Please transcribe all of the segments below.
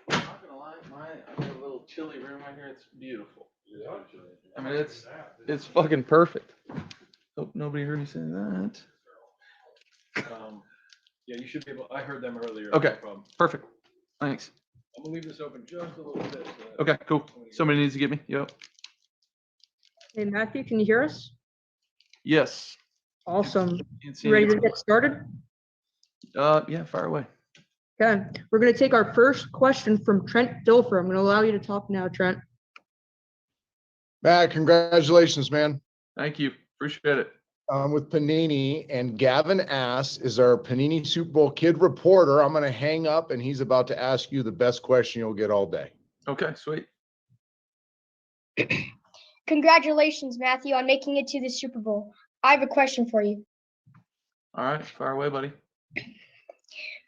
Not gonna lie, I got a little chilly room right here. It's beautiful. Yeah. I mean, it's fucking perfect. Hope nobody heard me say that. Yeah, you should be able. I heard them earlier. Okay, No problem. perfect. Thanks. I'm gonna leave this open just a little bit. Okay, cool. Somebody needs to get me. Yep. Hey, Matthew, can you hear us? Yes. Awesome. Can't see Ready any- to get started? Yeah, fire away. Okay, we're going to take our first question from Trent Dilfer. I'm going to allow you to talk now, Trent. Matt, congratulations, man. Thank you. Appreciate it. With Panini, and Gavin Ass is our Panini Super Bowl kid reporter. I'm going to hang up, and he's about to ask you the best question you'll get all day. Okay, sweet. Congratulations, Matthew, on making it to the Super Bowl. I have a question for you. All right, fire away, buddy.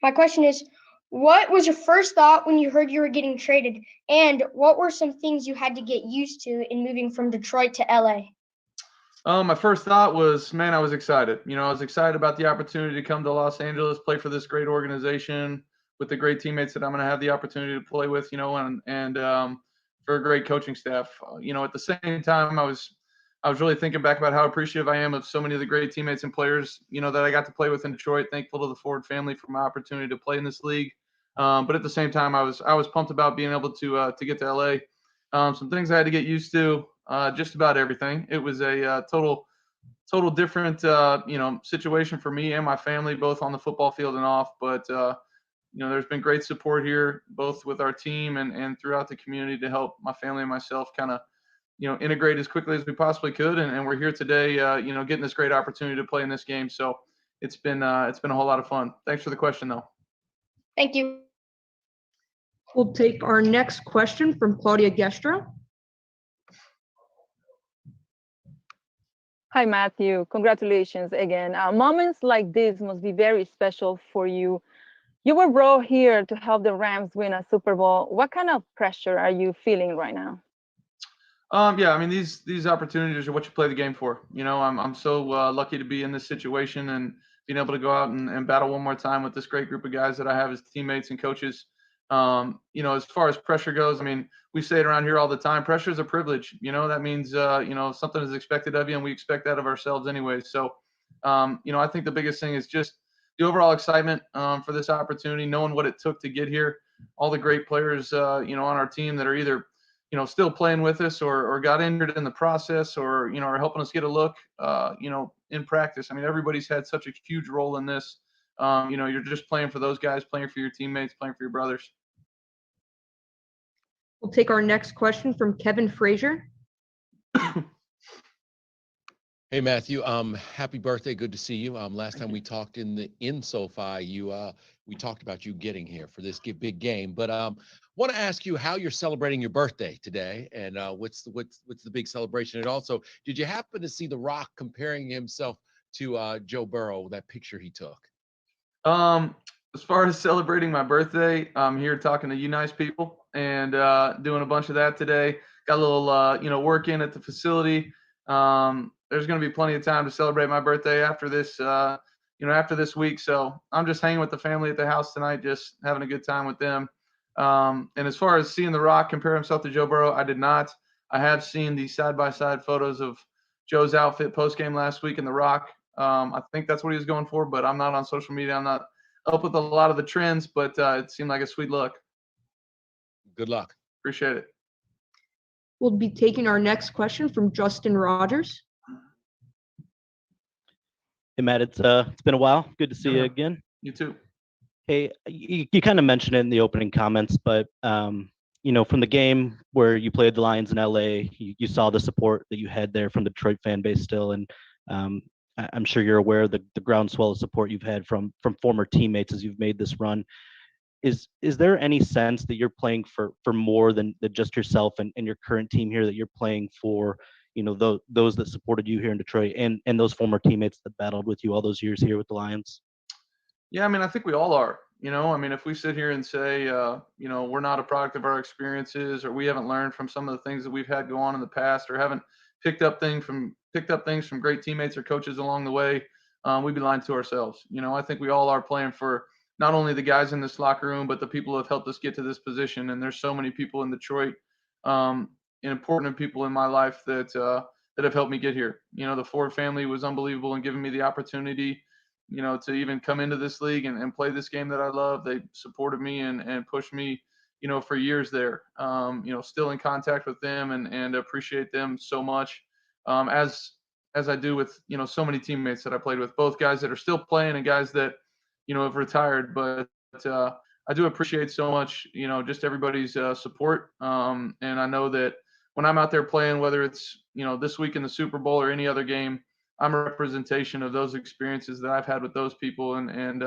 My question is, what was your first thought when you heard you were getting traded? And what were some things you had to get used to in moving from Detroit to LA? My first thought was, man, I was excited. I was excited about the opportunity to come to Los Angeles, play for this great organization with the great teammates that I'm going to have the opportunity to play with, and for a great coaching staff. At the same time, I was really thinking back about how appreciative I am of so many of the great teammates and players, that I got to play with in Detroit. Thankful to the Ford family for my opportunity to play in this league. But at the same time, I was pumped about being able to get to LA. Some things I had to get used to, just about everything. It was a total different, situation for me and my family, both on the football field and off. But there's been great support here, both with our team and throughout the community to help my family and myself kind of, integrate as quickly as we possibly could. And we're here today, getting this great opportunity to play in this game. So it's been a whole lot of fun. Thanks for the question, though. Thank you. We'll take our next question from Claudia Gestra. Hi, Matthew. Congratulations again. Moments like this must be very special for you. You were brought here to help the Rams win a Super Bowl. What kind of pressure are you feeling right now? Yeah, I mean, these opportunities are what you play the game for. I'm so lucky to be in this situation and being able to go out and battle one more time with this great group of guys that I have as teammates and coaches. As far as pressure goes, I mean, we say it around here all the time. Pressure is a privilege. That means, something is expected of you, and we expect that of ourselves anyway. So, I think the biggest thing is just the overall excitement for this opportunity, knowing what it took to get here. All the great players, on our team that are either, still playing with us or got injured in the process or, are helping us get a look, in practice. I mean, everybody's had such a huge role in this. You're just playing for those guys, playing for your teammates, playing for your brothers. We'll take our next question from Kevin Frazier. Hey, Matthew. Happy birthday. Good to see you. Last time we talked in SoFi, we talked about you getting here for this big game. But want to ask you how you're celebrating your birthday today, and what's the big celebration? And also, did you happen to see The Rock comparing himself to Joe Burrow, that picture he took? As far as celebrating my birthday, I'm here talking to you nice people and doing a bunch of that today. Got a little, work in at the facility. There's going to be plenty of time to celebrate my birthday after this, after this week. So I'm just hanging with the family at the house tonight, just having a good time with them. And as far as seeing The Rock compare himself to Joe Burrow, I did not. I have seen the side-by-side photos of Joe's outfit post-game last week and The Rock. I think that's what he was going for, but I'm not on social media. I'm not up with a lot of the trends, but it seemed like a sweet look. Good luck. Appreciate it. We'll be taking our next question from Justin Rogers. Hey, Matt, it's been a while. Good to see you again. You too. Hey, you kind of mentioned it in the opening comments, but from the game where you played the Lions in LA, you saw the support that you had there from the Detroit fan base still, and I'm sure you're aware of the groundswell of support you've had from former teammates as you've made this run. Is there any sense that you're playing for more than just yourself and your current team here, that you're playing for those that supported you here in Detroit and those former teammates that battled with you all those years here with the Lions? Yeah, I mean, I think we all are. You know, I mean, if we sit here and say, you know, we're not a product of our experiences, or we haven't learned from some of the things that we've had go on in the past, or haven't picked up things from great teammates or coaches along the way, we'd be lying to ourselves. You know, I think we all are playing for not only the guys in this locker room, but the people who have helped us get to this position. And there's so many people in Detroit, and important people in my life that have helped me get here. You know, the Ford family was unbelievable in giving me the opportunity, you know, to even come into this league and play this game that I love. They supported me and pushed me, you know, for years there. You know, still in contact with them and appreciate them so much, as I do with, you know, so many teammates that I played with, both guys that are still playing and guys that, you know, have retired. But I do appreciate so much, you know, just everybody's support. And I know that when I'm out there playing, whether it's, you know, this week in the Super Bowl or any other game, I'm a representation of those experiences that I've had with those people. And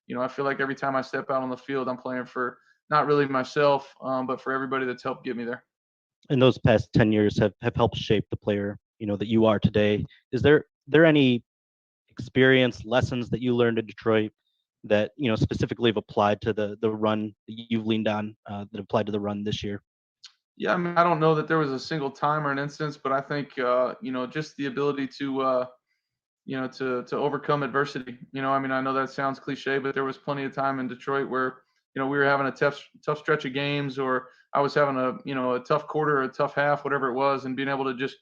you know, I feel like every time I step out on the field, I'm playing for not really myself, but for everybody that's helped get me there. And those past 10 years have helped shape the player, you know, that you are today. Is there any experience, lessons that you learned in Detroit that, you know, specifically have applied to the run that you've leaned on, that applied to the run this year? Yeah, I mean, I don't know that there was a single time or an instance, but I think you know, just the ability to you know, to overcome adversity. You know, I mean, I know that sounds cliche, but there was plenty of time in Detroit where, you know, we were having a tough stretch of games, or I was having a, you know, a tough quarter or a tough half, whatever it was, and being able to just,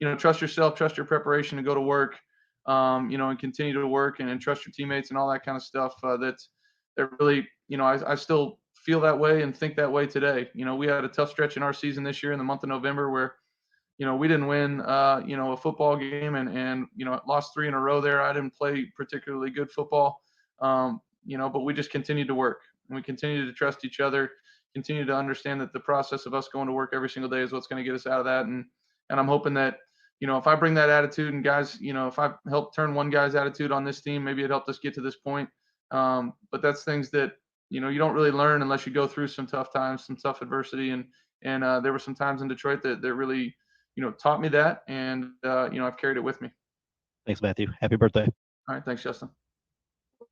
you know, trust yourself, trust your preparation, and go to work, you know, and continue to work and trust your teammates and all that kind of stuff. That really, you know, I still feel that way and think that way today. You know, we had a tough stretch in our season this year in the month of November where, you know, we didn't win, you know, a football game and, you know, lost 3 in a row there. I didn't play particularly good football, you know, but we just continued to work and we continued to trust each other, continue to understand that the process of us going to work every single day is what's going to get us out of that. And I'm hoping that, you know, if I bring that attitude and guys, you know, if I help turn one guy's attitude on this team, maybe it helped us get to this point. But that's things that, you know, you don't really learn unless you go through some tough times, some tough adversity. And there were some times in Detroit that really, you know, taught me that. And, you know, I've carried it with me. Thanks, Matthew. Happy birthday. All right. Thanks, Justin.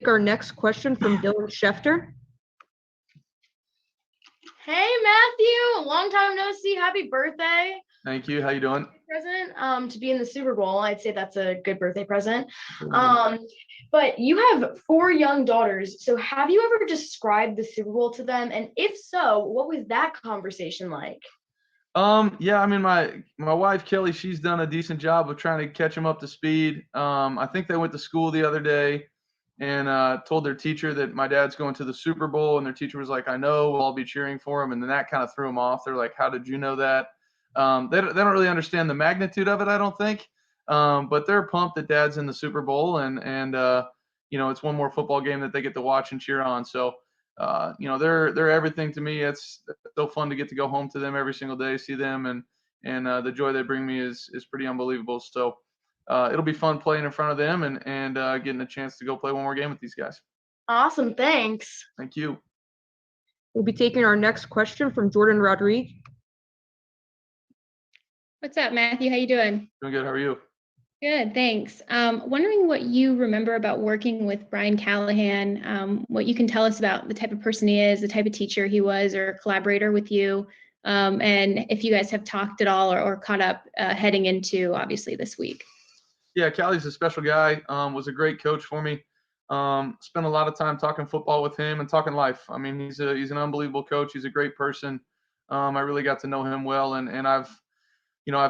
Our next question from Dylan Schefter. Hey, Matthew, long time no see. Happy birthday. Thank you. How you doing? Present to be in the Super Bowl. I'd say that's a good birthday present. But you have 4 young daughters. So have you ever described the Super Bowl to them? And if so, what was that conversation like? Yeah, I mean, my wife, Kelly, she's done a decent job of trying to catch them up to speed. I think they went to school the other day and told their teacher that my dad's going to the Super Bowl, and their teacher was like, I know, we'll all be cheering for him. And then that kind of threw them off. They're like, how did you know that? They don't really understand the magnitude of it, I don't think. But they're pumped that dad's in the Super Bowl, and you know, it's one more football game that they get to watch and cheer on. So, you know, they're everything to me. It's so fun to get to go home to them every single day, see them, and the joy they bring me is pretty unbelievable. So it'll be fun playing in front of them and getting a chance to go play one more game with these guys. Awesome. Thanks. Thank you. We'll be taking our next question from Jordan Rodriguez. What's up, Matthew? How you doing? Doing good. How are you? Good, thanks. Wondering what you remember about working with Brian Callahan, what you can tell us about the type of person he is, the type of teacher he was, or collaborator with you, and if you guys have talked at all or caught up heading into, obviously, this week. Yeah, Callie's a special guy. Was a great coach for me. Spent a lot of time talking football with him and talking life. I mean, he's an unbelievable coach. He's a great person. I really got to know him well, and I've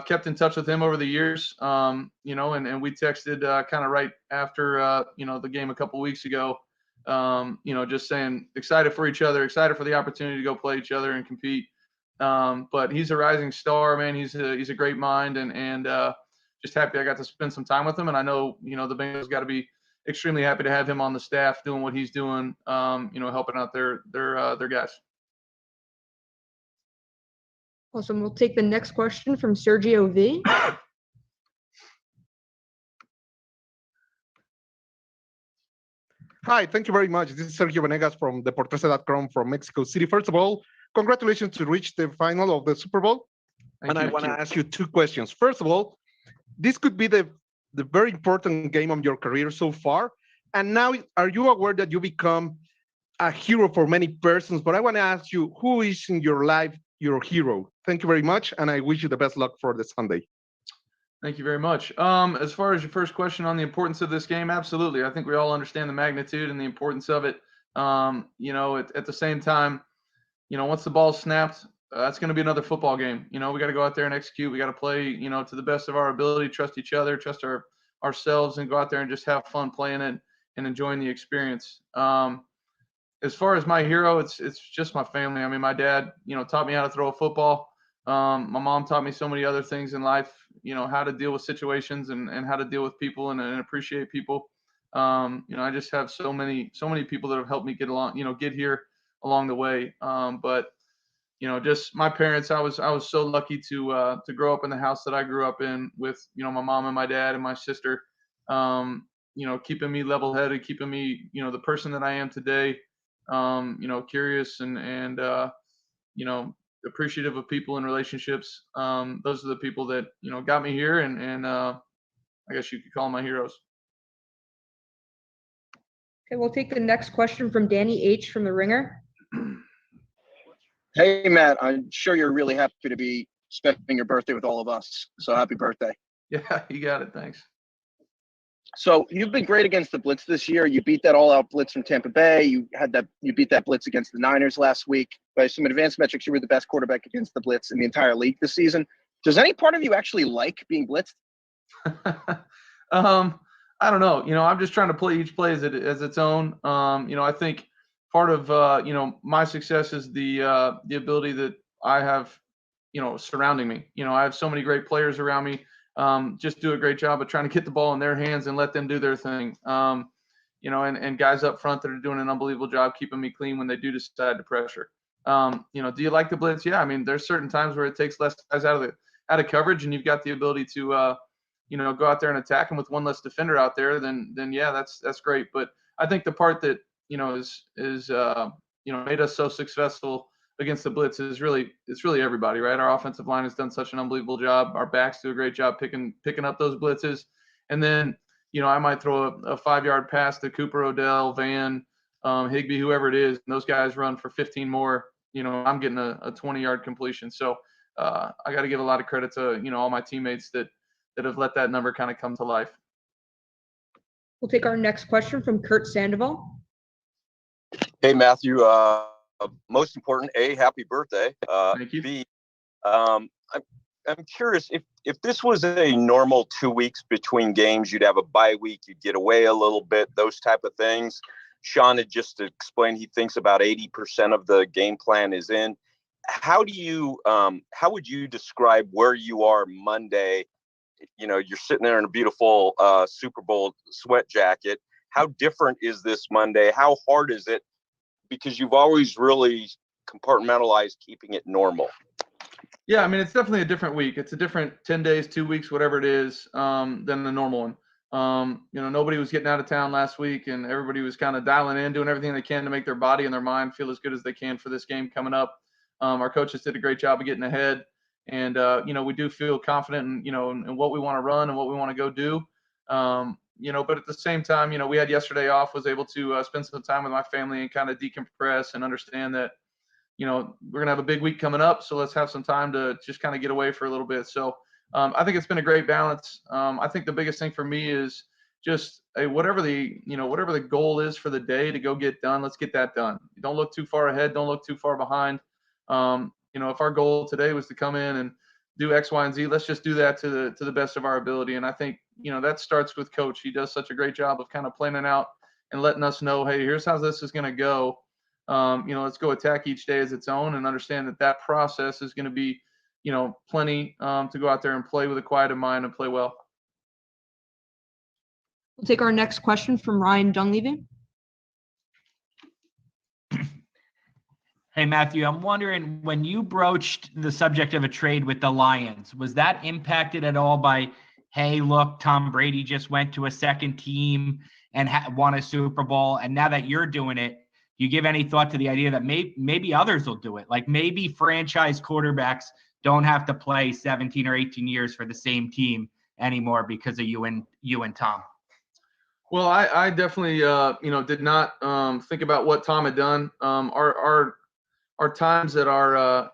kept in touch with him over the years. You know, and we texted kind of right after you know, the game a couple weeks ago. You know, just saying excited for each other, excited for the opportunity to go play each other and compete. But he's a rising star, man. He's a great mind, and just happy I got to spend some time with him. And I know, you know, the Bengals got to be extremely happy to have him on the staff doing what he's doing. You know, helping out their guys. Awesome. We'll take the next question from Sergio V. Hi, thank you very much. This is Sergio Venegas from Deportese.com from Mexico City. First of all, congratulations to reach the final of the Super Bowl. Thank I you. want to ask you 2 questions. First of all, this could be the very important game of your career so far. And now, are you aware that you become a hero for many persons, but I want to ask you, who is in your life your hero? Thank you very much, and I wish you the best luck for the Sunday. Thank you very much. As far as your first question on the importance of this game, absolutely. I think we all understand the magnitude and the importance of it. At the same time, once the ball's snapped, that's going to be another football game. We got to go out there and execute. We got to play, to the best of our ability, trust each other, trust ourselves, and go out there and just have fun playing it and enjoying the experience. As far as my hero, it's just my family. I mean, my dad, taught me how to throw a football. My mom taught me so many other things in life, how to deal with situations and how to deal with people and appreciate people. I just have so many people that have helped me get here along the way. But just my parents, I was so lucky to grow up in the house that I grew up in with, my mom and my dad and my sister, keeping me level-headed, keeping me, the person that I am today, curious and appreciative of people and relationships. Those are the people that, got me here and I guess you could call them my heroes. Okay, we'll take the next question from Danny H. from The Ringer. Hey, Matt, I'm sure you're really happy to be spending your birthday with all of us. So happy birthday. Yeah, you got it. Thanks. So you've been great against the blitz this year. You beat that all-out blitz from Tampa Bay. You beat that blitz against the Niners last week. By some advanced metrics, you were the best quarterback against the blitz in the entire league this season. Does any part of you actually like being blitzed? I don't know. I'm just trying to play each play as its own. I think part of my success is the ability that I have, surrounding me. I have so many great players around me. Just do a great job of trying to get the ball in their hands and let them do their thing. And guys up front that are doing an unbelievable job keeping me clean when they do decide to pressure. Do you like the blitz? Yeah. I mean, there's certain times where it takes less guys out of coverage, and you've got the ability to go out there and attack them with one less defender out there. Then yeah, that's great. But I think the part that is made us so successful against the blitz is it's really everybody, right? Our offensive line has done such an unbelievable job. Our backs do a great job picking up those blitzes. And then, I might throw a 5-yard pass to Cooper, Odell, Van, Higbee, whoever it is, and those guys run for 15 more. I'm getting a 20-yard completion. So I got to give a lot of credit to, all my teammates that have let that number kind of come to life. We'll take our next question from Kurt Sandoval. Hey, Matthew. Most important, A, happy birthday. Thank you. B, I'm curious if this was a normal 2 weeks between games, you'd have a bye week, you'd get away a little bit, those type of things. Sean had just explained he thinks about 80% of the game plan is in. How would you describe where you are Monday? You're sitting there in a beautiful Super Bowl sweat jacket. How different is this Monday? How hard is it? Because you've always really compartmentalized keeping it normal. Yeah, I mean, it's definitely a different week. It's a different 10 days, 2 weeks, whatever it is, than the normal one. Nobody was getting out of town last week, and everybody was kind of dialing in, doing everything they can to make their body and their mind feel as good as they can for this game coming up. Our coaches did a great job of getting ahead, and we do feel confident in what we want to run and what we want to go do. But at the same time, we had yesterday off, was able to spend some time with my family and kind of decompress and understand that, we're going to have a big week coming up. So let's have some time to just kind of get away for a little bit. So I think it's been a great balance. I think the biggest thing for me is just whatever the goal is for the day to go get done, let's get that done. Don't look too far ahead. Don't look too far behind. If our goal today was to come in and do X, Y, and Z, let's just do that to the best of our ability. And I think, that starts with coach. He does such a great job of kind of planning out and letting us know, hey, here's how this is going to go. Let's go attack each day as its own and understand that process is going to be, plenty to go out there and play with a quiet mind and play well. We'll take our next question from Ryan Dunleavy. Hey, Matthew, I'm wondering, when you broached the subject of a trade with the Lions, was that impacted at all by, hey, look, Tom Brady just went to a second team and won a Super Bowl, and now that you're doing it, do you give any thought to the idea that maybe others will do it? Like maybe franchise quarterbacks don't have to play 17 or 18 years for the same team anymore because of you and Tom. Well, I definitely, did not think about what Tom had done. Our times at our,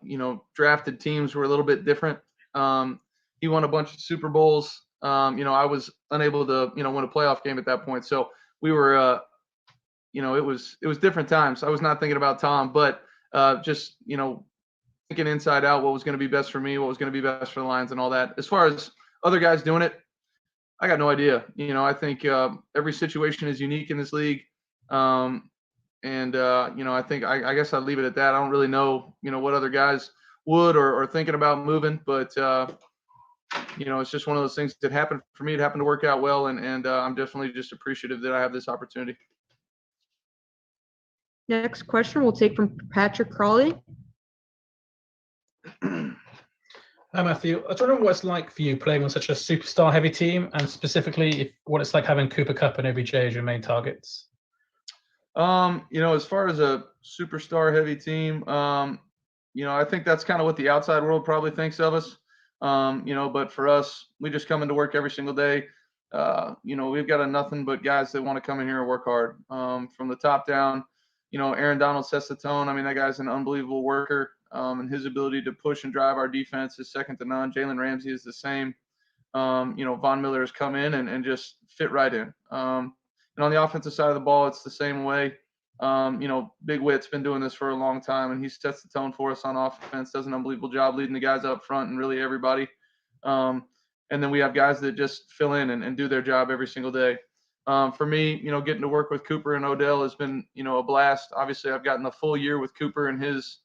drafted teams were a little bit different. He won a bunch of Super Bowls. I was unable to, win a playoff game at that point. So we were, it was different times. I was not thinking about Tom, but just, thinking inside out what was going to be best for me, what was going to be best for the Lions and all that. As far as other guys doing it, I got no idea. I think every situation is unique in this league. I think I guess I'd leave it at that. I don't really know, what other guys would or thinking about moving, but it's just one of those things that happened for me. It happened to work out well, and I'm definitely just appreciative that I have this opportunity. Next question we'll take from Patrick Crawley. Hi, Matthew. I was wondering what it's like for you playing on such a superstar heavy team, and specifically what it's like having Cooper Kupp and OBJ as your main targets. As far as a superstar heavy team, I think that's kind of what the outside world probably thinks of us. But for us, we just come into work every single day. We've got nothing but guys that want to come in here and work hard. From the top down, Aaron Donald sets the tone. I mean, that guy's an unbelievable worker. And his ability to push and drive our defense is second to none. Jalen Ramsey is the same. Von Miller has come in and just fit right in. And on the offensive side of the ball, it's the same way. Big Whit's been doing this for a long time, and he sets the tone for us on offense, does an unbelievable job leading the guys up front and really everybody. And then we have guys that just fill in and do their job every single day. For me, getting to work with Cooper and Odell has been, a blast. Obviously, I've gotten the full year with Cooper and his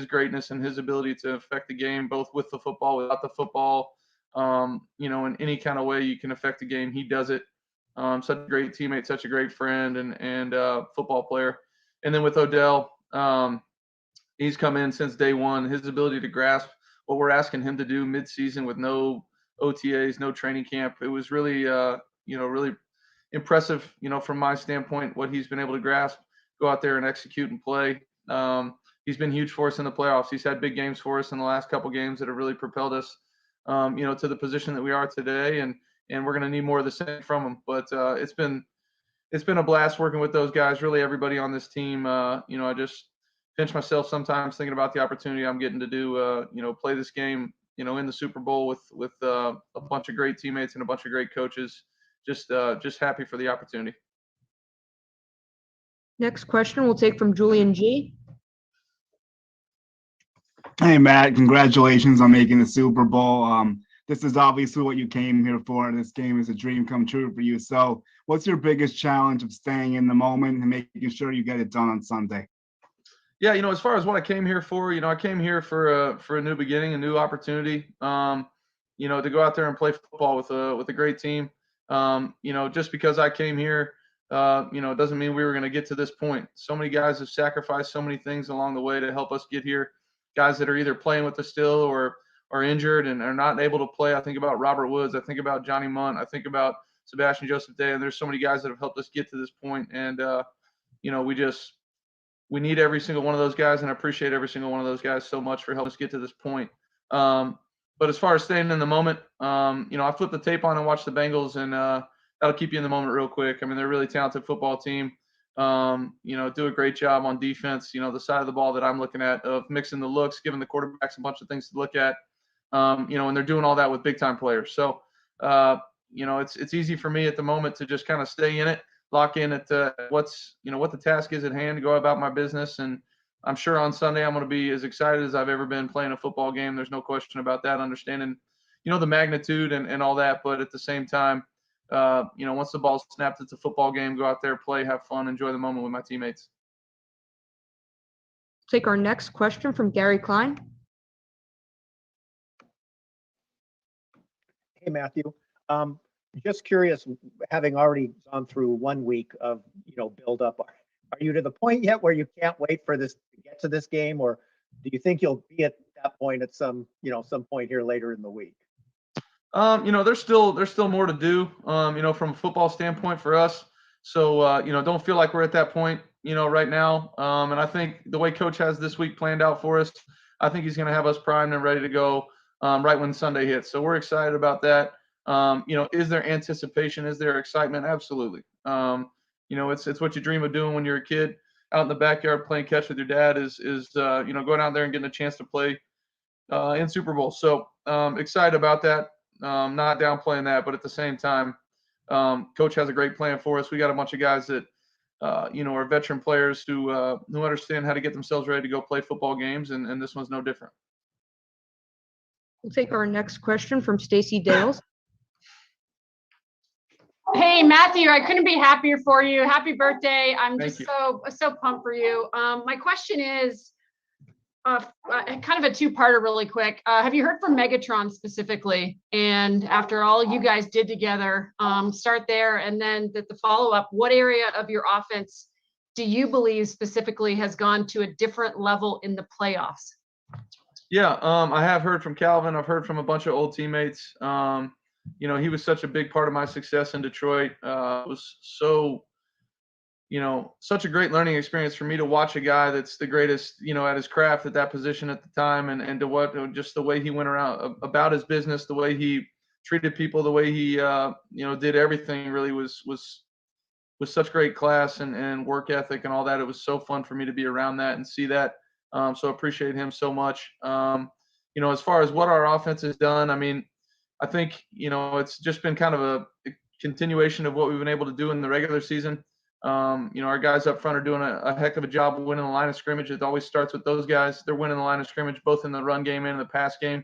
greatness and his ability to affect the game, both with the football, without the football. In any kind of way you can affect the game, he does it. Such a great teammate, such a great friend and football player. And then with Odell, he's come in since day one. His ability to grasp what we're asking him to do midseason with no OTAs, no training camp. It was really, really impressive, from my standpoint, what he's been able to grasp, go out there and execute and play. He's been huge for us in the playoffs. He's had big games for us in the last couple games that have really propelled us, to the position that we are today. And we're going to need more of the same from him. But it's been a blast working with those guys. Really, everybody on this team. I just pinch myself sometimes thinking about the opportunity I'm getting to do. Play this game. In the Super Bowl with a bunch of great teammates and a bunch of great coaches. Just happy for the opportunity. Next question we'll take from Julian G. Hey, Matt, congratulations on making the Super Bowl. This is obviously what you came here for. This game is a dream come true for you. So what's your biggest challenge of staying in the moment and making sure you get it done on Sunday? Yeah, as far as what I came here for, I came here for a new beginning, a new opportunity, to go out there and play football with a great team. Just because I came here, it doesn't mean we were going to get to this point. So many guys have sacrificed so many things along the way to help us get here. Guys that are either playing with us still or are injured and are not able to play. I think about Robert Woods. I think about Johnny Munt. I think about Sebastian Joseph Day. And there's so many guys that have helped us get to this point. And, we need every single one of those guys, and I appreciate every single one of those guys so much for helping us get to this point. But as far as staying in the moment, I flipped the tape on and watched the Bengals, and that'll keep you in the moment real quick. I mean, they're a really talented football team. Do a great job on defense. The side of the ball that I'm looking at of mixing the looks, giving the quarterbacks a bunch of things to look at. And they're doing all that with big time players. So, it's easy for me at the moment to just kind of stay in it, lock in at what the task is at hand, go about my business. And I'm sure on Sunday I'm going to be as excited as I've ever been playing a football game. There's no question about that, understanding, the magnitude and all that. But at the same time, once the ball's snapped, it's a football game. Go out there, play, have fun, enjoy the moment with my teammates. Take our next question from Gary Klein. Hey, Matthew. Just curious, having already gone through 1 week of, build up, are you to the point yet where you can't wait for this to get to this game, or do you think you'll be at that point at some point here later in the week? There's still more to do, from a football standpoint for us. So, don't feel like we're at that point, right now. And I think the way Coach has this week planned out for us, I think he's going to have us primed and ready to go right when Sunday hits. So we're excited about that. Is there anticipation? Is there excitement? Absolutely. It's what you dream of doing when you're a kid out in the backyard playing catch with your dad is going out there and getting a chance to play in Super Bowl. So excited about that. Not downplaying that, but at the same time, Coach has a great plan for us. We got a bunch of guys that are veteran players who understand how to get themselves ready to go play football games, and this one's no different. We'll take our next question from Stacy Dales. Hey, Matthew, I couldn't be happier for you. Happy birthday. I'm Thank just you. so pumped for you. My question is kind of a two-parter really quick. Have you heard from Megatron specifically? And after all you guys did together, start there. And then the follow-up, what area of your offense do you believe specifically has gone to a different level in the playoffs? Yeah, I have heard from Calvin. I've heard from a bunch of old teammates. He was such a big part of my success in Detroit. It was such a great learning experience for me to watch a guy that's the greatest, at his craft at that position at the time, and to just the way he went around about his business, the way he treated people, the way he, did everything really was such great class and work ethic and all that. It was so fun for me to be around that and see that. So I appreciate him so much. As far as what our offense has done, I mean, I think, it's just been kind of a continuation of what we've been able to do in the regular season. Our guys up front are doing a heck of a job winning the line of scrimmage. It always starts with those guys. They're winning the line of scrimmage, both in the run game and in the pass game.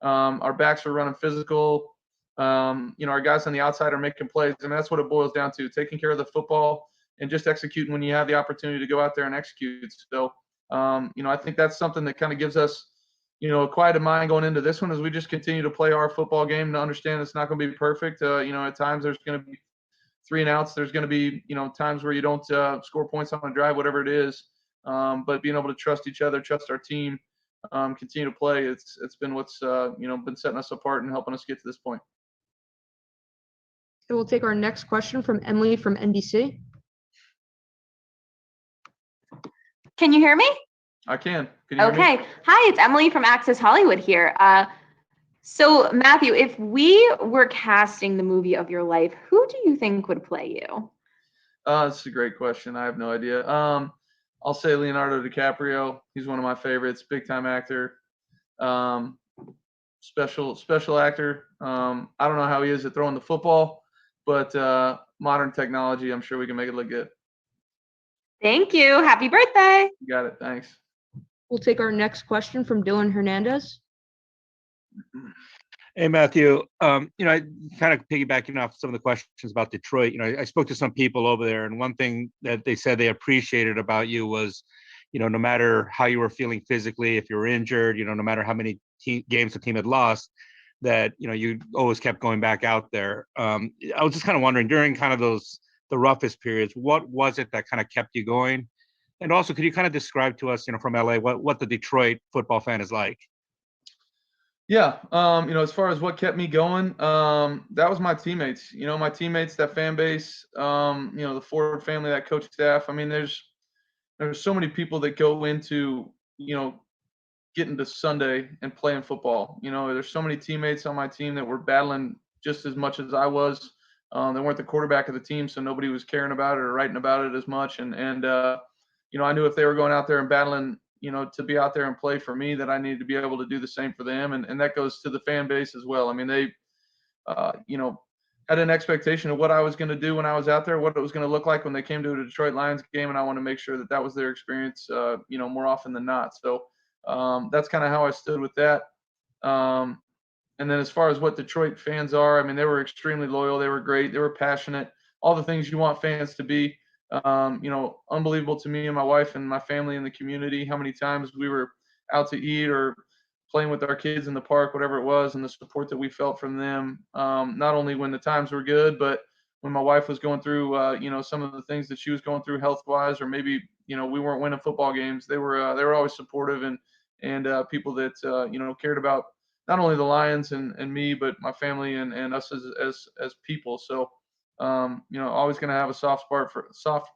Our backs are running physical. Our guys on the outside are making plays. I mean, that's what it boils down to, taking care of the football and just executing when you have the opportunity to go out there and execute. So, I think that's something that kind of gives us, a quiet mind going into this one as we just continue to play our football game to understand it's not going to be perfect. At times there's going to be 3 and outs. There's going to be, times where you don't score points on a drive, whatever it is. But being able to trust each other, trust our team, continue to play, it's been what's, been setting us apart and helping us get to this point. So we'll take our next question from Emily from NBC. Can you hear me? I can. Can you hear me? Okay. Hi, it's Emily from Access Hollywood here. So Matthew, if we were casting the movie of your life, who do you think would play you? That's a great question. I have no idea. I'll say Leonardo DiCaprio. He's one of my favorites. Big time actor. Special actor. I don't know how he is at throwing the football, but modern technology, I'm sure we can make it look good. Thank you. Happy birthday. You got it. Thanks. We'll take our next question from Dylan Hernandez. Hey, Matthew. I kind of piggybacking off some of the questions about Detroit. I spoke to some people over there, and one thing that they said they appreciated about you was, no matter how you were feeling physically, if you were injured, no matter how many games the team had lost, that, you always kept going back out there. I was just kind of wondering, during kind of the roughest periods, what was it that kind of kept you going? And also, could you kind of describe to us, from LA, what the Detroit football fan is like? Yeah. As far as what kept me going, that was my teammates, my teammates, that fan base, the Ford family, that coach staff. I mean, there's so many people that go into, getting to Sunday and playing football. There's so many teammates on my team that were battling just as much as I was. They weren't the quarterback of the team, so nobody was caring about it or writing about it as much. And I knew if they were going out there and battling, to be out there and play for me, that I needed to be able to do the same for them. And that goes to the fan base as well. I mean, they, had an expectation of what I was going to do when I was out there, what it was going to look like when they came to a Detroit Lions game. And I want to make sure that that was their experience, more often than not. So that's kind of how I stood with that. And then as far as what Detroit fans are, I mean, they were extremely loyal. They were great. They were passionate. All the things you want fans to be. Unbelievable to me and my wife and my family and the community, how many times we were out to eat or playing with our kids in the park, whatever it was, and the support that we felt from them, not only when the times were good, but when my wife was going through, some of the things that she was going through health-wise, or maybe, we weren't winning football games. They were always supportive and people that, cared about not only the Lions and me, but my family and us as people. So, always going to have a soft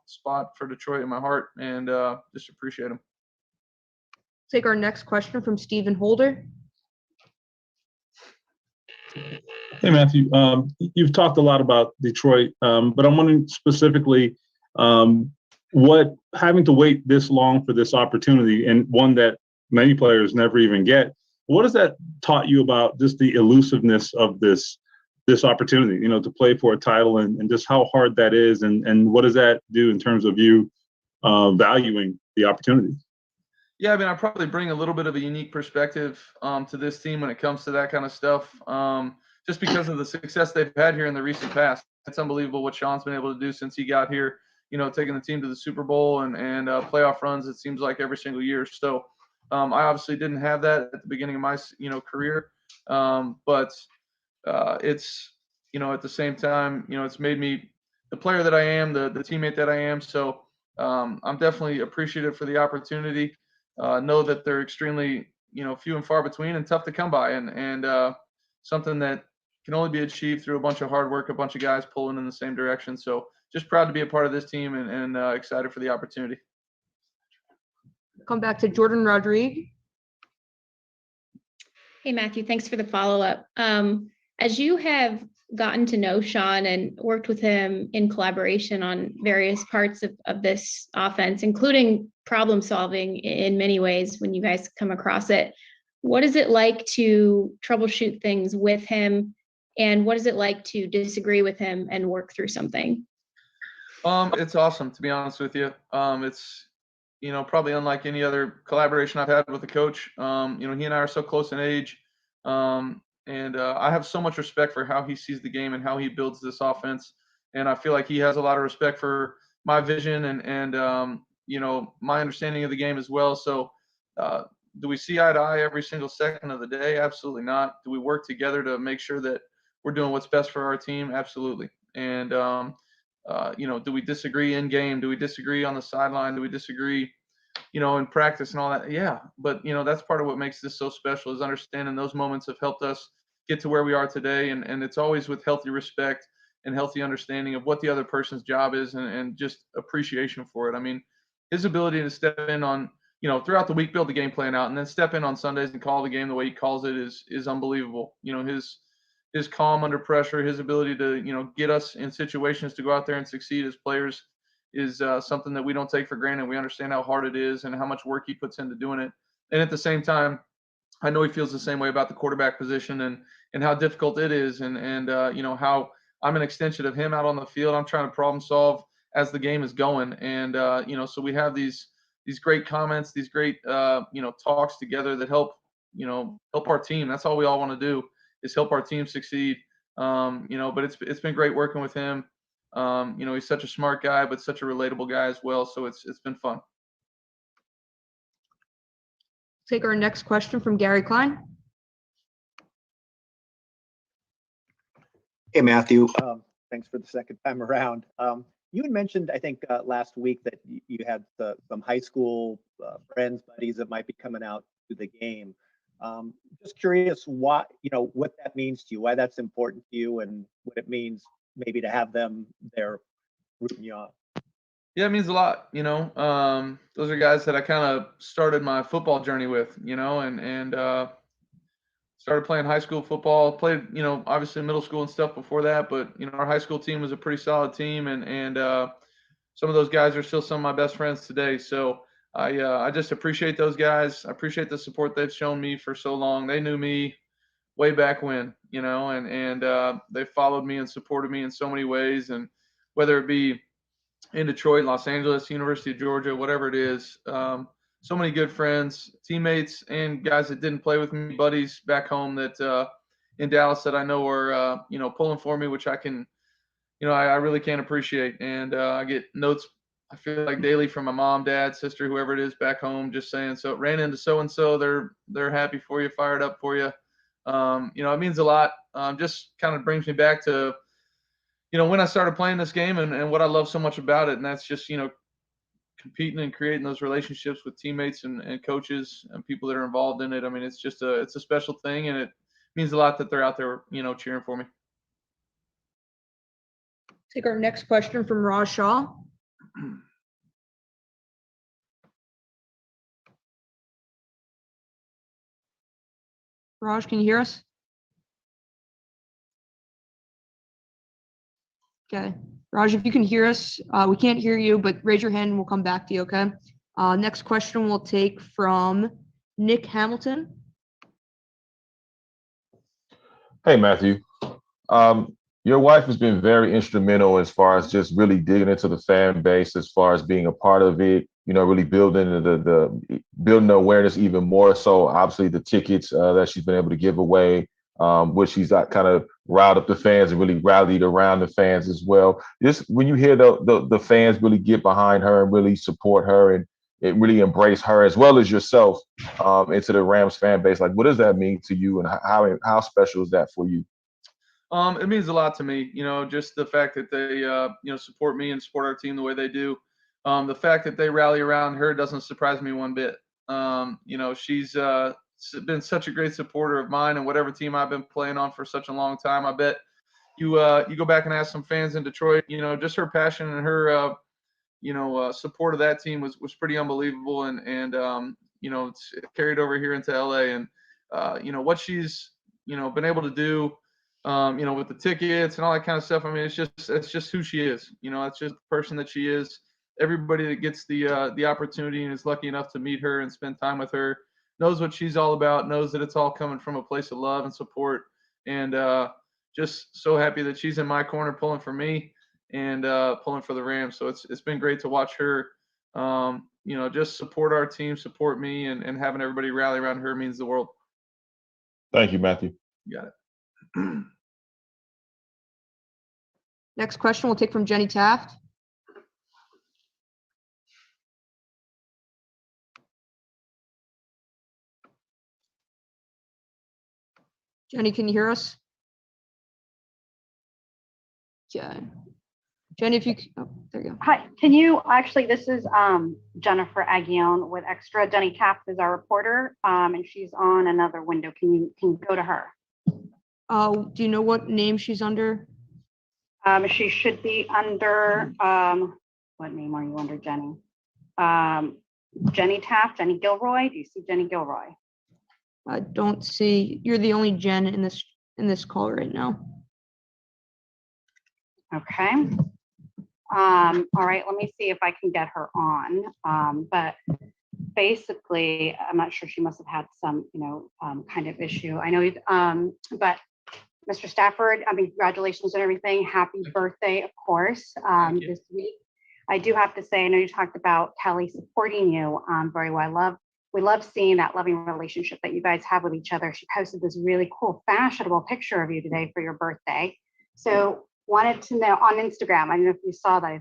spot for Detroit in my heart, and just appreciate them. Take our next question from Stephen Holder. Hey, Matthew. You've talked a lot about Detroit, but I'm wondering specifically what having to wait this long for this opportunity, and one that many players never even get. What has that taught you about just the elusiveness of this opportunity, to play for a title, and just how hard that is, and what does that do in terms of you valuing the opportunity? Yeah, I mean, I probably bring a little bit of a unique perspective to this team when it comes to that kind of stuff. Just because of the success they've had here in the recent past, it's unbelievable what Sean's been able to do since he got here. Taking the team to the Super Bowl and playoff runs. It seems like every single year. So I obviously didn't have that at the beginning of my career, but it's at the same time it's made me the player that I am, the teammate that I am. So I'm definitely appreciative for the opportunity. Know that they're extremely few and far between and tough to come by, and something that can only be achieved through a bunch of hard work, a bunch of guys pulling in the same direction. So just proud to be a part of this team and excited for the opportunity. Come back to Jordan Rodriguez. Hey, Matthew, thanks for the follow-up. As you have gotten to know Sean and worked with him in collaboration on various parts of this offense, including problem solving in many ways when you guys come across it, what is it like to troubleshoot things with him? And what is it like to disagree with him and work through something? It's awesome, to be honest with you. It's probably unlike any other collaboration I've had with a coach. He and I are so close in age, and I have so much respect for how he sees the game and how he builds this offense. And I feel like he has a lot of respect for my vision and my understanding of the game as well. So, do we see eye to eye every single second of the day? Absolutely not. Do we work together to make sure that we're doing what's best for our team? Absolutely. And do we disagree in game? Do we disagree on the sideline? Do we disagree, in practice and all that? Yeah, but that's part of what makes this so special is understanding those moments have helped us get to where we are today, and it's always with healthy respect and healthy understanding of what the other person's job is and just appreciation for it. I mean, his ability to step in on throughout the week, build the game plan out, and then step in on Sundays and call the game the way he calls it is unbelievable. His calm under pressure, his ability to get us in situations to go out there and succeed as players is something that we don't take for granted. We understand how hard it is and how much work he puts into doing it. And at the same time, I know he feels the same way about the quarterback position and how difficult it is, and how I'm an extension of him out on the field. I'm trying to problem solve as the game is going, and so we have these great comments, these great talks together that help our team. That's all we all want to do is help our team succeed. But it's been great working with him. He's such a smart guy, but such a relatable guy as well. So it's been fun. Take our next question from Gary Klein. Hey, Matthew. Thanks for the second time around. You had mentioned, I think, last week that you had some high school friends, buddies that might be coming out to the game. Just curious what that means to you, why that's important to you, and what it means maybe to have them there rooting you on. Yeah, it means a lot. Those are guys that I kind of started my football journey with, and started playing high school football. Played, obviously middle school and stuff before that, but our high school team was a pretty solid team, and some of those guys are still some of my best friends today. So I just appreciate those guys. I appreciate the support they've shown me for so long. They knew me way back when, and they followed me and supported me in so many ways, and whether it be in Detroit, Los Angeles, University of Georgia, whatever it is. So many good friends, teammates, and guys that didn't play with me, buddies back home that in Dallas that I know are pulling for me, which I can, I really can't appreciate. And I get notes, I feel like daily from my mom, dad, sister, whoever it is back home, just saying, so ran into so and so, they're happy for you, fired up for you. It means a lot. Just kind of brings me back to when I started playing this game and what I love so much about it. And that's just, competing and creating those relationships with teammates and coaches and people that are involved in it. I mean, it's a special thing, and it means a lot that they're out there, cheering for me. Take our next question from Raj Shah. Raj, can you hear us? Okay. Raj, if you can hear us, we can't hear you, but raise your hand and we'll come back to you, okay? Next question we'll take from Nick Hamilton. Hey, Matthew. Your wife has been very instrumental as far as just really digging into the fan base, as far as being a part of it, really building building the awareness even more. So obviously the tickets that she's been able to give away, which she's kind of riled up the fans and really rallied around the fans as well. Just when you hear the fans really get behind her and really support her and it really embrace her as well as yourself into the Rams fan base, like what does that mean to you and how special is that for you? It means a lot to me, just the fact that they, support me and support our team the way they do. The fact that they rally around her doesn't surprise me one bit. She's been such a great supporter of mine and whatever team I've been playing on for such a long time. I bet you go back and ask some fans in Detroit, just her passion and her, support of that team was pretty unbelievable. And it's carried over here into LA and, what she's, been able to do, with the tickets and all that kind of stuff. I mean, it's just who she is. It's just the person that she is. Everybody that gets the opportunity and is lucky enough to meet her and spend time with her knows what she's all about, knows that it's all coming from a place of love and support. And just so happy that she's in my corner pulling for me and pulling for the Rams. So it's been great to watch her, just support our team, support me, and having everybody rally around her means the world. Thank you, Matthew. You got it. Next question we'll take from Jenny Taft. Jenny, can you hear us? Yeah. Jenny, if you, there you go. Hi, can you actually, this is Jennifer Aguillon with Extra. Jenny Taft is our reporter, and she's on another window. Can you go to her? Do you know what name she's under? She should be under, what name are you under, Jenny? Jenny Taft, Jenny Gilroy. Do you see Jenny Gilroy? I don't see, you're the only Jen in this call right now. Okay. All right, let me see if I can get her on. But basically, I'm not sure, she must have had some, kind of issue. I know, but Mr. Stafford, congratulations and everything. Happy birthday, of course, this week. I do have to say, I know you talked about Kelly supporting you very well. We love seeing that loving relationship that you guys have with each other. She posted this really cool, fashionable picture of you today for your birthday. So wanted to know on Instagram, I don't know if you saw that.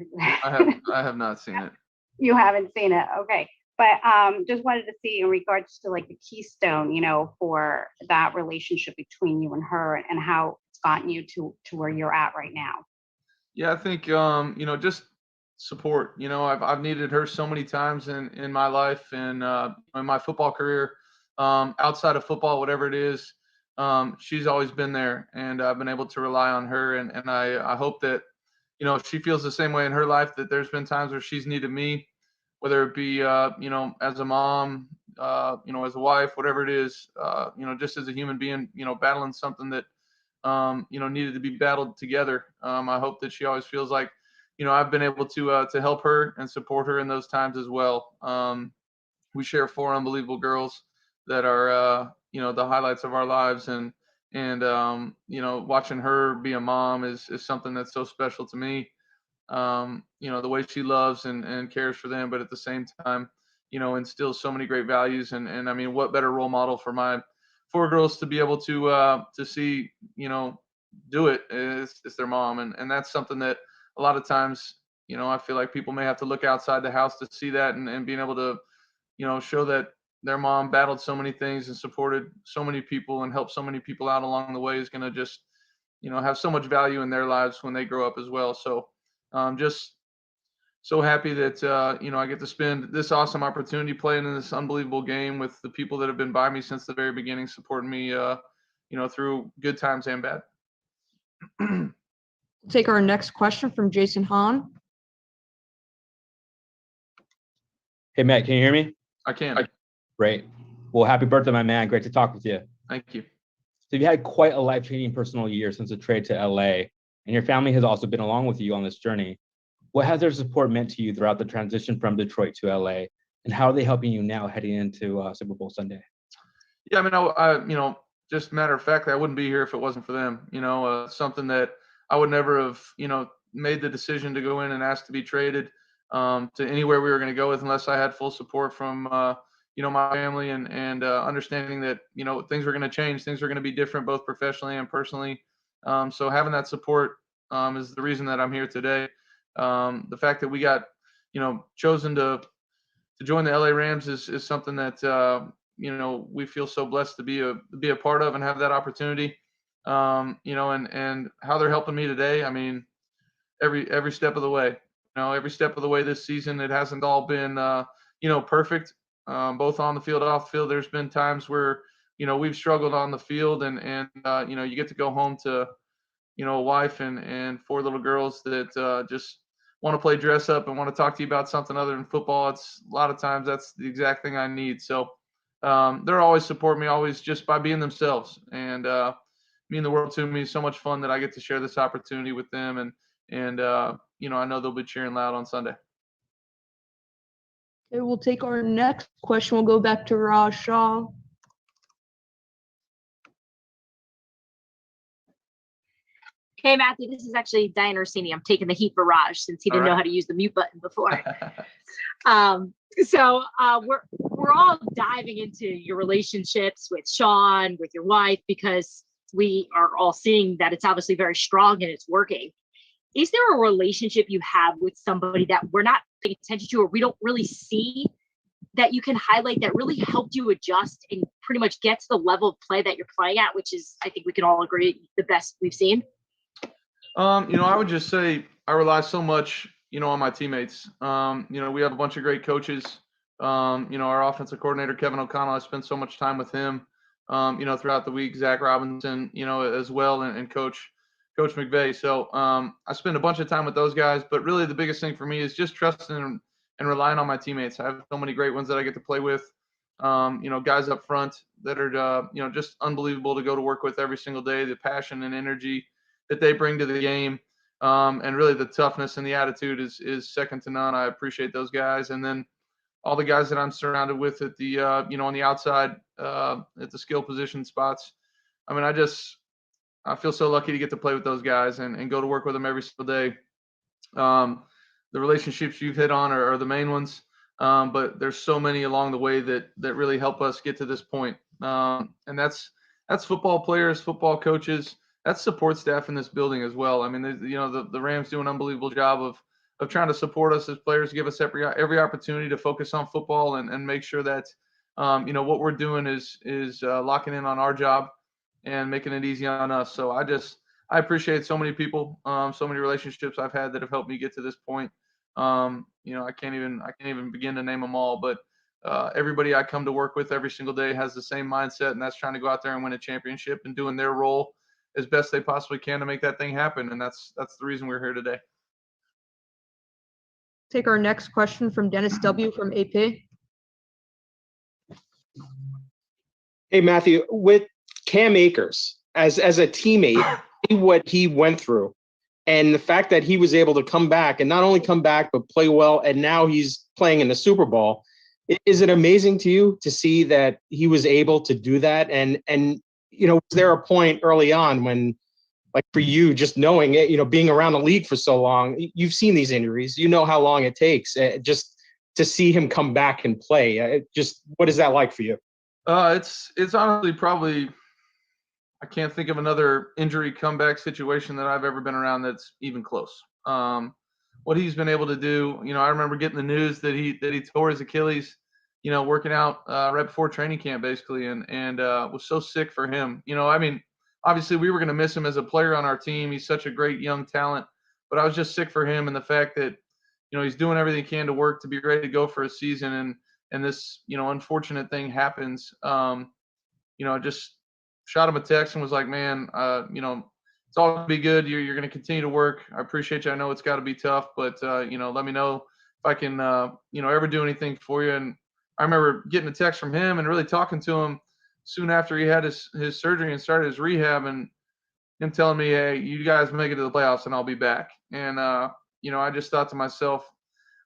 I have not seen it. You haven't seen it, okay. But just wanted to see in regards to like the keystone, for that relationship between you and her and how it's gotten you to where you're at right now. Yeah, I think, just support. I've needed her so many times in my life and in my football career, outside of football, whatever it is. She's always been there and I've been able to rely on her. And I hope that, she feels the same way in her life, that there's been times where she's needed me, whether it be, as a mom, as a wife, whatever it is, just as a human being, battling something that, needed to be battled together. I hope that she always feels like, I've been able to help her and support her in those times as well. We share 4 unbelievable girls that are, the highlights of our lives, and watching her be a mom is something that's so special to me. The way she loves and cares for them, but at the same time, instills so many great values. And I mean, what better role model for my 4 girls to be able to see, do it is their mom. And that's something that a lot of times, I feel like people may have to look outside the house to see that, and being able to, show that their mom battled so many things and supported so many people and helped so many people out along the way is going to just, have so much value in their lives when they grow up as well. So just so happy that, I get to spend this awesome opportunity playing in this unbelievable game with the people that have been by me since the very beginning, supporting me, through good times and bad. Take our next question from Jason Hahn. Hey, Matt, can you hear me? I can. Great. Well, happy birthday, my man. Great to talk with you. Thank you. So you had quite a life-changing personal year since the trade to LA. and your family has also been along with you on this journey. What has their support meant to you throughout the transition from Detroit to LA, and how are they helping you now heading into Super Bowl Sunday? Yeah, I mean, just matter of fact, I wouldn't be here if it wasn't for them. Something that I would never have, made the decision to go in and ask to be traded to anywhere we were going to go with unless I had full support from, my family and understanding that, things were going to change, things were going to be different, both professionally and personally. So having that support is the reason that I'm here today. The fact that we got, chosen to join the LA Rams is something that, we feel so blessed to be a part of and have that opportunity. And how they're helping me today. I mean, every step of the way. Every step of the way this season, it hasn't all been perfect. Both on the field, off the field. There's been times where we've struggled on the field, and you get to go home to a wife and 4 little girls that just want to play dress up and want to talk to you about something other than football. It's a lot of times that's the exact thing I need. So they're always support me, always just by being themselves, and mean the world to me. So much fun that I get to share this opportunity with them, and I know they'll be cheering loud on Sunday. Okay, we'll take our next question. We'll go back to Raj Shah. Hey, Matthew, this is actually Diane Orsini. I'm taking the heat for Raj since he didn't know how to use the mute button before. So we're all diving into your relationships with Sean, with your wife, because we are all seeing that it's obviously very strong and it's working. Is there a relationship you have with somebody that we're not paying attention to, or we don't really see, that you can highlight that really helped you adjust and pretty much get to the level of play that you're playing at, which is, I think we can all agree, the best we've seen? I would just say I rely so much, on my teammates. We have a bunch of great coaches. Our offensive coordinator, Kevin O'Connell, I spent so much time with him, throughout the week. Zach Robinson, as well, and Coach McVay. So I spend a bunch of time with those guys. But really the biggest thing for me is just trusting and relying on my teammates. I have so many great ones that I get to play with. Guys up front that are, just unbelievable to go to work with every single day. The passion and energy that they bring to the game, and really the toughness and the attitude is second to none. I appreciate those guys, and then all the guys that I'm surrounded with at the on the outside at the skill position spots. I mean, I feel so lucky to get to play with those guys and go to work with them every single day. The relationships you've hit on are the main ones, but there's so many along the way that really help us get to this point. And that's football players, football coaches. That's support staff in this building as well. I mean, the Rams do an unbelievable job of trying to support us as players, give us every opportunity to focus on football and make sure that what we're doing is locking in on our job and making it easy on us. So I appreciate so many people, so many relationships I've had that have helped me get to this point. I can't even begin to name them all, but everybody I come to work with every single day has the same mindset, and that's trying to go out there and win a championship and doing their role as best they possibly can to make that thing happen. And that's the reason we're here today. Take our next question from Dennis W. from AP. Hey, Matthew, with Cam Akers, as a teammate, what he went through, and the fact that he was able to come back, and not only come back, but play well, and now he's playing in the Super Bowl. Is it amazing to you to see that he was able to do that? And was there a point early on when, like for you, just knowing it, being around the league for so long, you've seen these injuries, how long it takes just to see him come back and play. What is that like for you? It's honestly probably, I can't think of another injury comeback situation that I've ever been around that's even close. What he's been able to do, I remember getting the news that he tore his Achilles, working out right before training camp, basically, and was so sick for him. Obviously we were going to miss him as a player on our team. He's such a great young talent, but I was just sick for him, and the fact that he's doing everything he can to work to be ready to go for a season, and this unfortunate thing happens. I just shot him a text and was like, man, it's all gonna be good. You're going to continue to work. I appreciate you. I know it's got to be tough, but let me know if I can ever do anything for you. And I remember getting a text from him and really talking to him soon after he had his surgery and started his rehab, and him telling me, hey, you guys make it to the playoffs and I'll be back. And, I just thought to myself,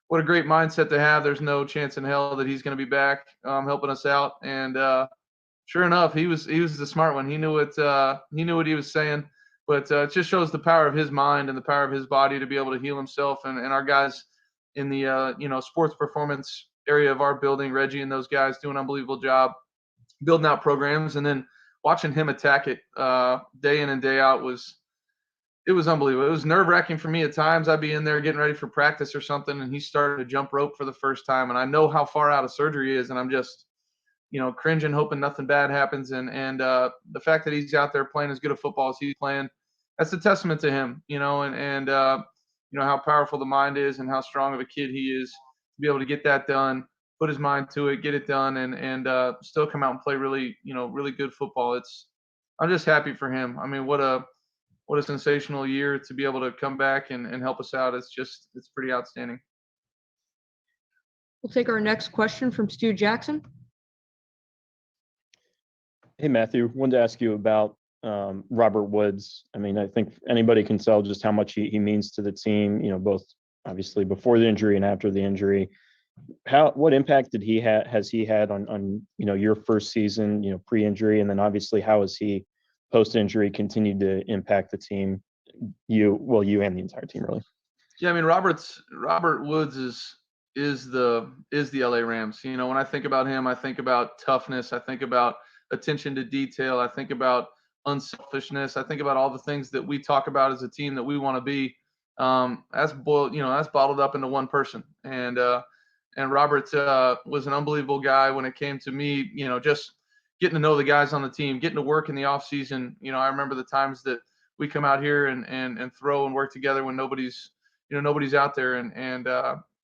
what a great mindset to have. There's no chance in hell that he's going to be back helping us out. And sure enough, he was the smart one. He knew what he was saying. But it just shows the power of his mind and the power of his body to be able to heal himself. And our guys in the sports performance area of our building, Reggie and those guys do an unbelievable job building out programs. And then watching him attack it day in and day out was unbelievable. It was nerve-wracking for me at times. I'd be in there getting ready for practice or something, and he started to jump rope for the first time. And I know how far out of surgery he is, and I'm just, cringing, hoping nothing bad happens. And the fact that he's out there playing as good a football as he's playing, that's a testament to him, and how powerful the mind is and how strong of a kid he is to be able to get that done, put his mind to it, get it done, and still come out and play really, really good football. I'm just happy for him. I mean, what a sensational year to be able to come back and help us out. It's pretty outstanding. We'll take our next question from Stu Jackson. Hey, Matthew, wanted to ask you about Robert Woods. I mean, I think anybody can tell just how much he means to the team, both obviously before the injury and after the injury. What impact has he had on your first season, pre-injury, and then obviously how has he post-injury continued to impact the team, you and the entire team, really? Yeah, I mean, Robert Woods is the LA Rams. When I think about him, I think about toughness. I think about attention to detail. I think about unselfishness. I think about all the things that we talk about as a team that we want to be. That's bottled up into one person. And Robert was an unbelievable guy when it came to me, just getting to know the guys on the team, getting to work in the off season. I remember the times that we come out here and throw and work together when nobody's out there, and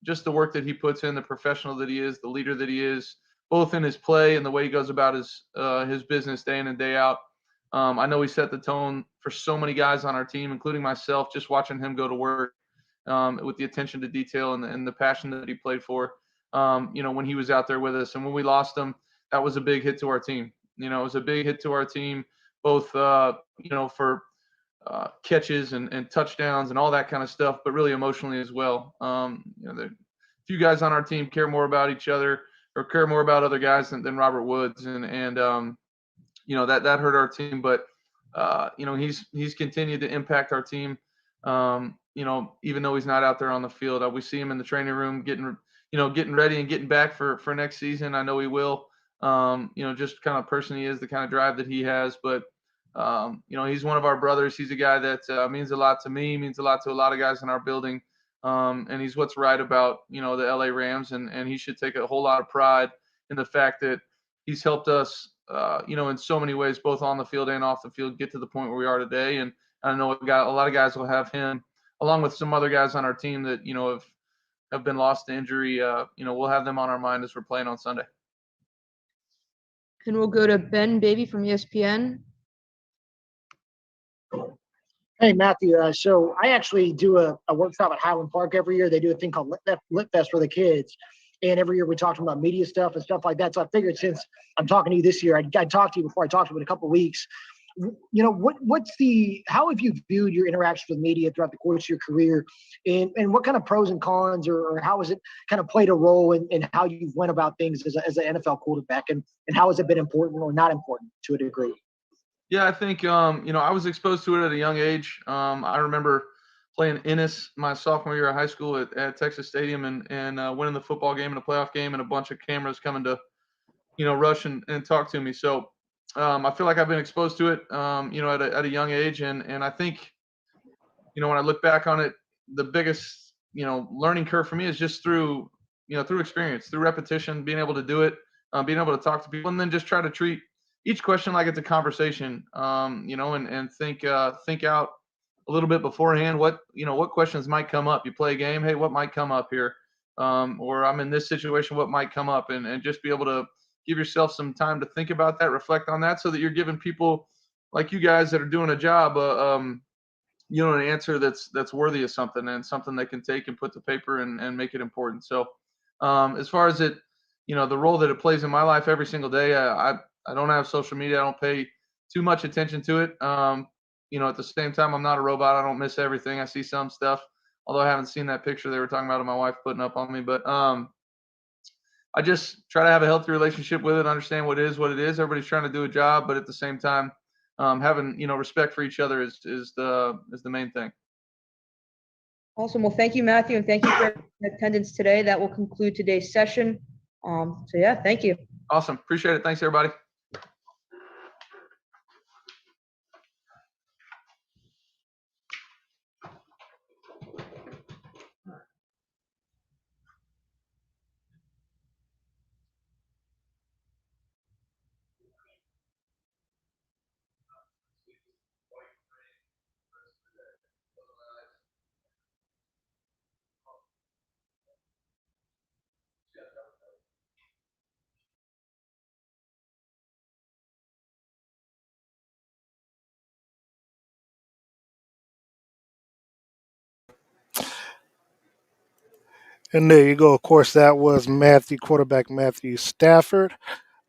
just the work that he puts in, the professional that he is, the leader that he is, both in his play and the way he goes about his business day in and day out. I know he set the tone for so many guys on our team, including myself, just watching him go to work with the attention to detail and the passion that he played for, when he was out there with us. And when we lost him, that was a big hit to our team. It was a big hit to our team, both, for catches and touchdowns and all that kind of stuff, but really emotionally as well. The few guys on our team care more about each other or care more about other guys than Robert Woods. And that hurt our team, but he's continued to impact our team. Even though he's not out there on the field, we see him in the training room getting ready and getting back for next season. I know he will. Just kind of person he is, the kind of drive that he has. But he's one of our brothers. He's a guy that means a lot to me, means a lot to a lot of guys in our building. And he's what's right about the LA Rams, and he should take a whole lot of pride in the fact that he's helped us, in so many ways, both on the field and off the field, get to the point where we are today. And I know a lot of guys will have him, along with some other guys on our team that have been lost to injury. We'll have them on our mind as we're playing on Sunday. And we'll go to Ben Baby from ESPN. Hey, Matthew. So I actually do a workshop at Highland Park every year. They do a thing called Lit Fest for the kids. And every year we talk about media stuff and stuff like that. So I figured since I'm talking to you this year, I'd talk to you before I talked to you in a couple of weeks. How have you viewed your interactions with media throughout the course of your career, and what kind of pros and cons, or how has it kind of played a role in how you went about things as an NFL quarterback, and how has it been important or not important to a degree? Yeah, I think I was exposed to it at a young age. I remember playing Ennis my sophomore year of high school at Texas Stadium and winning the football game and a playoff game, and a bunch of cameras coming to rush and talk to me. So I feel like I've been exposed to it, at a young age. And I think, when I look back on it, the biggest, learning curve for me is just through experience, through repetition, being able to do it, being able to talk to people, and then just try to treat each question like it's a conversation, and think out a little bit beforehand, what questions might come up. You play a game, hey, what might come up here? Or I'm in this situation, what might come up? And just be able to give yourself some time to think about that, reflect on that, so that you're giving people like you guys that are doing a job, an answer that's worthy of something, and something they can take and put to paper and make it important. So as far as it, the role that it plays in my life every single day, I don't have social media. I don't pay too much attention to it. at the same time, I'm not a robot. I don't miss everything. I see some stuff, although I haven't seen that picture they were talking about of my wife putting up on me. But I just try to have a healthy relationship with it, understand what it is. Everybody's trying to do a job, but at the same time, having respect for each other is the main thing. Awesome. Well, thank you, Matthew, and thank you for your attendance today. That will conclude today's session. So yeah, thank you. Awesome. Appreciate it. Thanks, everybody. And there you go. Of course, that was quarterback Matthew Stafford.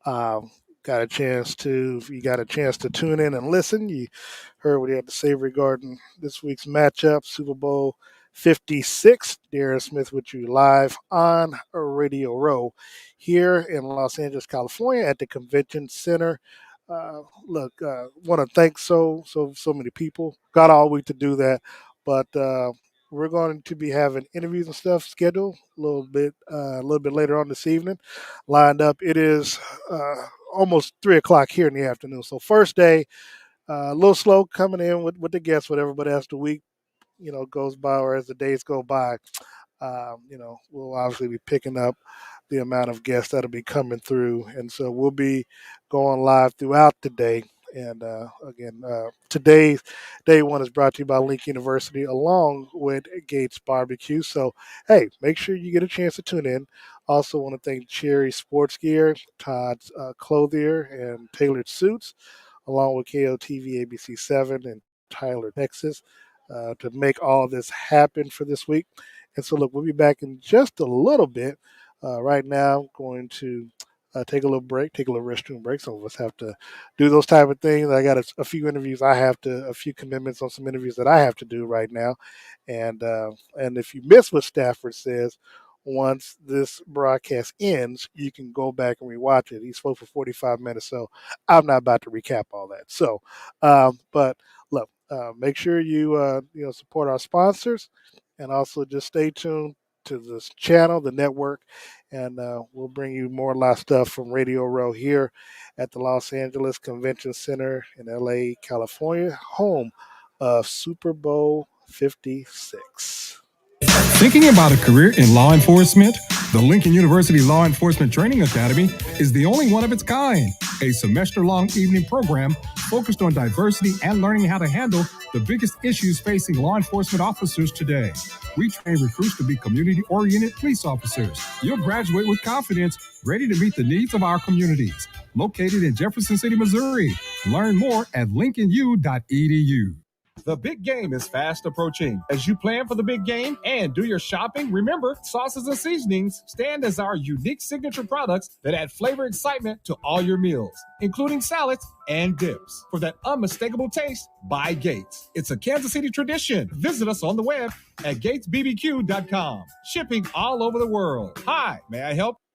If you got a chance to tune in and listen, you heard what he had to say regarding this week's matchup, Super Bowl 56. Darren Smith with you live on Radio Row here in Los Angeles, California at the Convention Center. Want to thank so many people. Got all week to do that, but we're going to be having interviews and stuff scheduled a little bit later on this evening. Lined up. It is almost 3:00 here in the afternoon. So first day, a little slow coming in with the guests, whatever. But as the week goes by, or as the days go by, we'll obviously be picking up the amount of guests that'll be coming through, and so we'll be going live throughout the day. And again, today's day one is brought to you by Lincoln University along with Gates Barbecue. So, hey, make sure you get a chance to tune in. Also want to thank Cherry Sports Gear, Todd's Clothier and Tailored Suits, along with KOTV ABC7 and Tyler, Texas, to make all this happen for this week. And so, look, we'll be back in just a little bit. Right now, going to take a little break, take a little restroom break. Some of us have to do those type of things. I got a few interviews. A few commitments on some interviews that I have to do right now. And if you miss what Stafford says, once this broadcast ends, you can go back and rewatch it. He spoke for 45 minutes, so I'm not about to recap all that. So, but look, make sure you support our sponsors, and also just stay tuned to this channel, the network, and we'll bring you more live stuff from Radio Row here at the Los Angeles Convention Center in LA, California, home of Super Bowl 56. Thinking about a career in law enforcement? The Lincoln University Law Enforcement Training Academy is the only one of its kind, a semester-long evening program focused on diversity and learning how to handle the biggest issues facing law enforcement officers today. We train recruits to be community-oriented police officers. You'll graduate with confidence, ready to meet the needs of our communities. Located in Jefferson City, Missouri. Learn more at lincolnu.edu. The big game is fast approaching. As you plan for the big game and do your shopping, remember, sauces and seasonings stand as our unique signature products that add flavor and excitement to all your meals, including salads and dips. For that unmistakable taste, buy Gates. It's a Kansas City tradition. Visit us on the web at gatesbbq.com. Shipping all over the world. Hi, may I help?